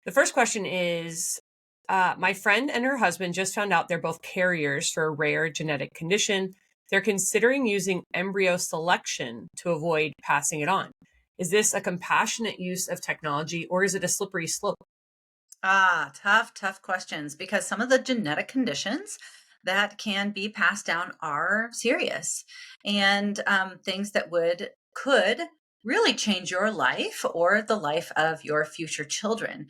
The first question is, my friend and her husband just found out they're both carriers for a rare genetic condition. They're considering using embryo selection to avoid passing it on. Is this a compassionate use of technology or is it a slippery slope? Tough questions because some of the genetic conditions that can be passed down are serious and things that could really change your life or the life of your future children.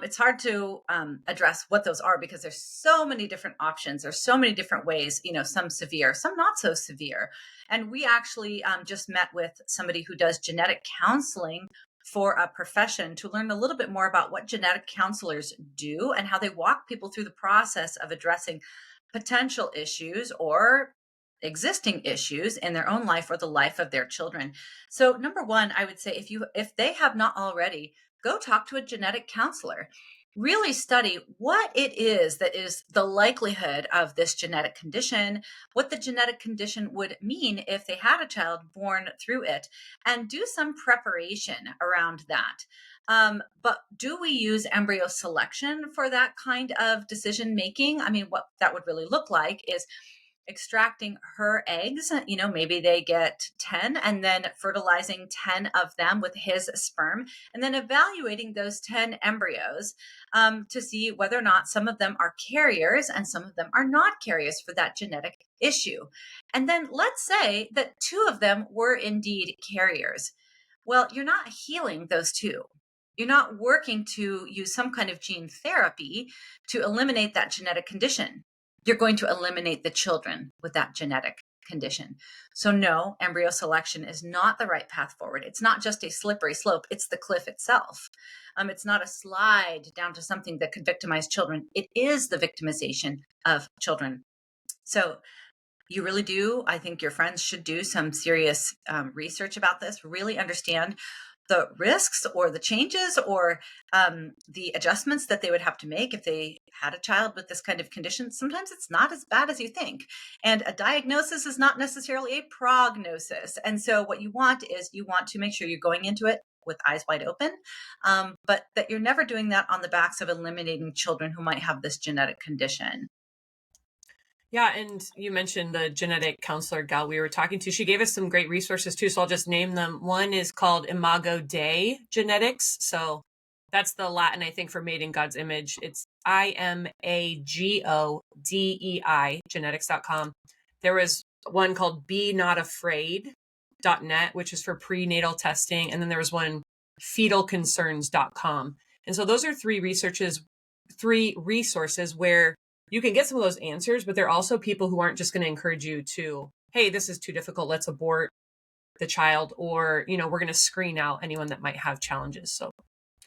It's hard to address what those are because there's so many different options. There's so many different ways. Some severe, some not so severe. And we actually just met with somebody who does genetic counseling for a profession to learn a little bit more about what genetic counselors do and how they walk people through the process of addressing potential issues or existing issues in their own life or the life of their children. So number one, I would say if they have not already, go talk to a genetic counselor. Really study what it is that is the likelihood of this genetic condition, what the genetic condition would mean if they had a child born through it, and do some preparation around that. But do we use embryo selection for that kind of decision making? I mean, what that would really look like is extracting her eggs. Maybe they get 10 and then fertilizing 10 of them with his sperm, and then evaluating those 10 embryos to see whether or not some of them are carriers and some of them are not carriers for that genetic issue. And then let's say that two of them were indeed carriers. Well, you're not healing those two. You're not working to use some kind of gene therapy to eliminate that genetic condition. You're going to eliminate the children with that genetic condition. So, no, embryo selection is not the right path forward. It's not just a slippery slope, it's the cliff itself. It's not a slide down to something that could victimize children. It is the victimization of children. So, you really do. I think your friends should do some serious research about this, really understand the risks or the changes or the adjustments that they would have to make if they had a child with this kind of condition. Sometimes it's not as bad as you think. And a diagnosis is not necessarily a prognosis. And so what you want is you want to make sure you're going into it with eyes wide open, but that you're never doing that on the backs of eliminating children who might have this genetic condition. Yeah, and you mentioned the genetic counselor gal we were talking to. She gave us some great resources too, so I'll just name them. One is called Imago Dei Genetics. So that's the Latin, I think, for made in God's image. It's IMAGODEI, genetics.com. There was one called Be Not Afraid.net, which is for prenatal testing. And then there was one, fetalconcerns.com. And so those are three resources where you can get some of those answers, but there are also people who aren't just going to encourage you to, hey, this is too difficult, let's abort the child, or, we're going to screen out anyone that might have challenges. So